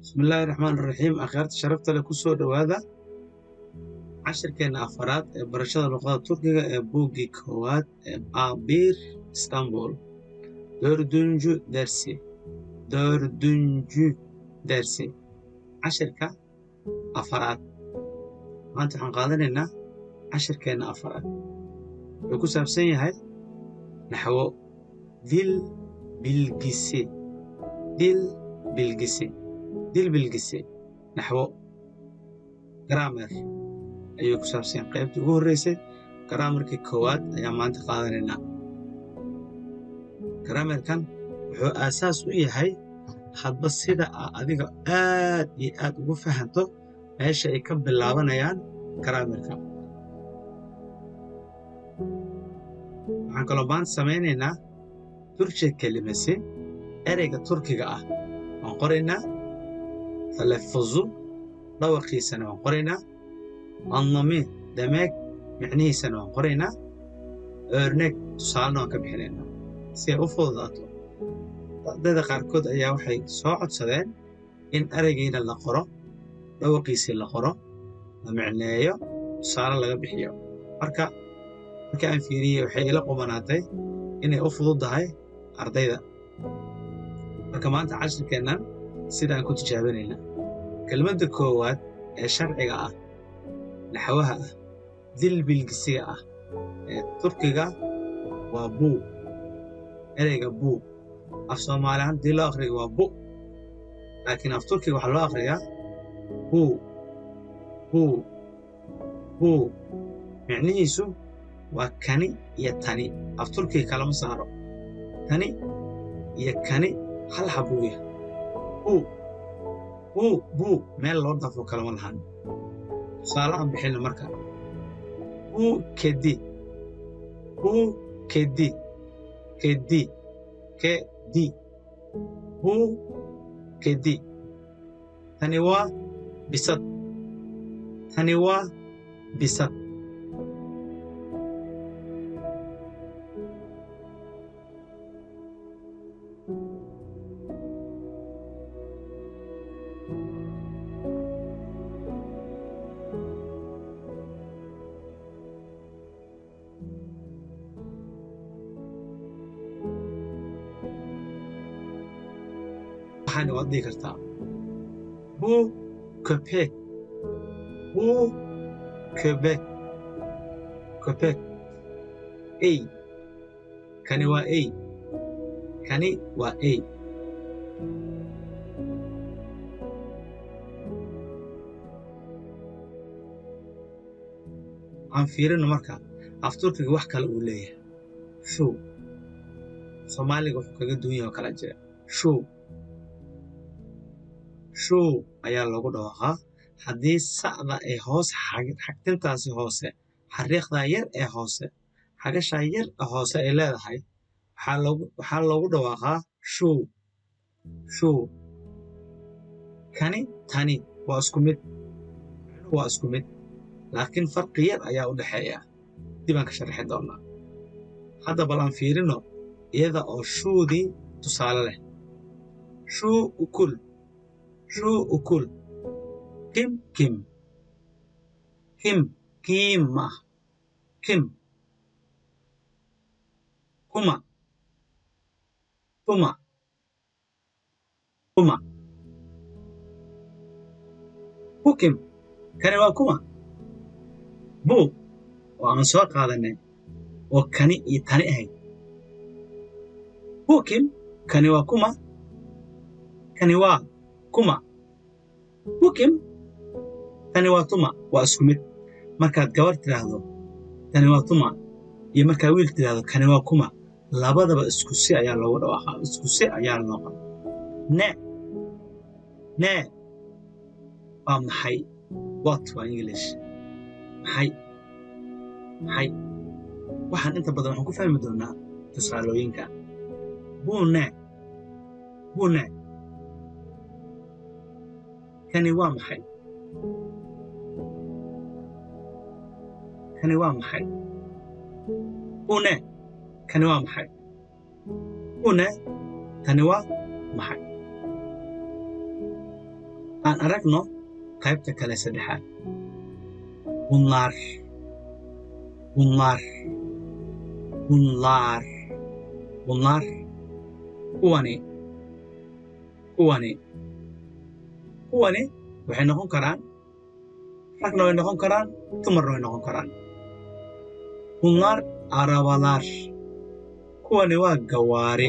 بسم الله الرحمن الرحيم أخيرت شرفت لك سود وهذا عشر كان أفراد برشاد اللغات التركية بوغي كوات أبير إسطنبول dördüncü dersi cashirka afaraad maanta waxaan qaadanaynaa cashirkeena afaraad wuxuu ku saabsan yahay naxwo dil bilgisi dil bilgisi naxwo grammar ayuu ku saabsan yahay qaybtii ugu horreysay grammarkii koowaad ayaa maanta qaadanaynaa grammarkan wuxuu aasaas u yahay hadba sida adiga aad iyo aad ugu fahanto meesha ay ka bilaabanayaan grammarka waxaan kaloo maanta samaynaynaa Türkçe kelimesi ereyga turkiga ah waan qoraynaa talaffuzu dhawaqiisana waan qoraynaa anlamı demek micnihiisana waan qoraynaa örnek tusaalena waan ka bixinaynaa si ay u fududaato ardayda qaarkood ayaa waxay soo codsadeen in ereygiina la qoro dhawaqiisii la qoro la micneeyo tusaale laga bixiyo markii aan fiiriyey waxay ila qumanaatay inay u fududahay ardayda marka maanta cashirkeennan sidaan ku tijaabinaynaa kelmadda koowaad ee sharciga ah naxwaha ah dil bilgisiga ah ee turkiga waa buu ereyga buu af Soomaali ahaan dii loo akhriyo waa bu laakiin af turkiga waxaa loo akhriyaa buu micnihiisu waa kani iyo tani af turkiga kalama saaro tani iyo kani hal xabuu yahay buu meel loo dhaafo kalama lahan tusaalahan bixina marka buu kedi buu kedi tani waa bisad waxaana waad dhihi kartaa buu köpek ey kani waa ey aan fiirino marka af turkiga wax kale uu leeyahay shuu Soomaaliga wuxuu kaga duwan yahay oo kala jira shuu ayaa lagu dhawaaqaa haddii sa'da ay hoos xagtintaasi hoose xariiqda yar ee hoose xagasha yar ee hoose ay leedahay waxaa loogu dhawaaqaa shuu tani waa isku mid laakiin farqi yar ayaa u dhaxeeya dib aan ka sharxi doonaa hadda bal aan fiirino iyada oo shuudii tusaale leh shuu ukul kim kuma hukim kani waa kuma buu oo aan soo qaadanay oo kani iyo tani ahayd hukim kani waa kuma hukim tani waa tuma waa isku mid markaad gabar tiraahdo tani waa tuma iyo markaad wiil tiraahdo kani waa kuma labadaba isku si ayaa loogu dhawaaqaa isku si ayaa loo qaba ne waa maxay what waa English maxay waxaan inta badan waxaan ku fahmi doonaa tusaalooyinka buu ne kani waa maxay une kani waa maxay tani waa maxay aan aragno qaybta kale saddexaad. Bunlar, bunlar, bunlar, bunlar. Kuwani, kuwani, kuwani waxay noqon karaan ragna way noqon karaan, dumarna way noqon karaan. Bunlar arabalar. Kuwani waa gawaari.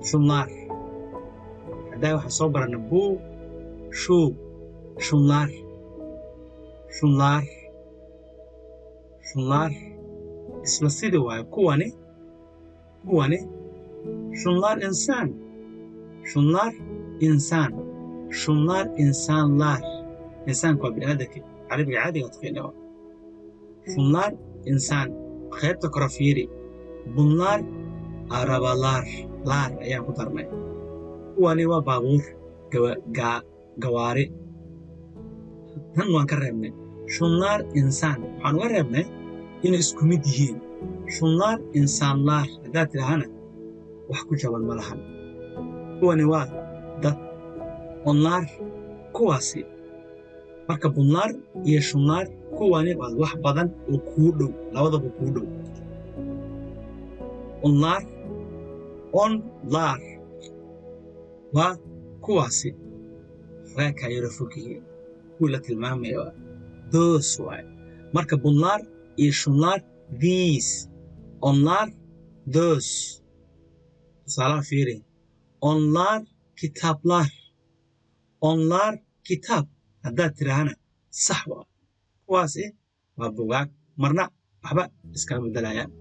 Şunlar. Hadday waxaan soo barana buu, shuu, şunlar, şunlar, şunlar. Isla sidii waaye kuwani, kuwani. Şunlar insan, şunlar insan, şunlar insanlar. İnsaanku waa bini'aadamka carabiga caadiga taqaanaa. Şunlar insan. Qaybta kore fiiri. Bunlar arabalar. Laar ayaan ku darnay. Kuwani waa baabuur, gawaari. Tan waan ka reebnay. Şunlar insan. Waxaan uga reebnay inay isku mid yihiin. Şunlar insanlar. Haddaad tidhaahana wax ku jaban ma lahan. Kuwani waa dad. Onlar kuwaasi. Marka bunlar iyo şunlar kuwani waa wax badan oo kuu dhow. Labadaba kuu dhow. Onlar, onlar waa kuwaasi. Raakaa yaro fog yihiin. Kuwii la tilmaamaya waa those waaye. Marka bunlar iyo şunlar these. Onlar those. Tusaalaha fiiri. Onlar kitaplar. Onlar kitap. Haddaad tidhaahana sax waa. Kuwaasi waa buugaag. Marna waxba iskama beddelayaan.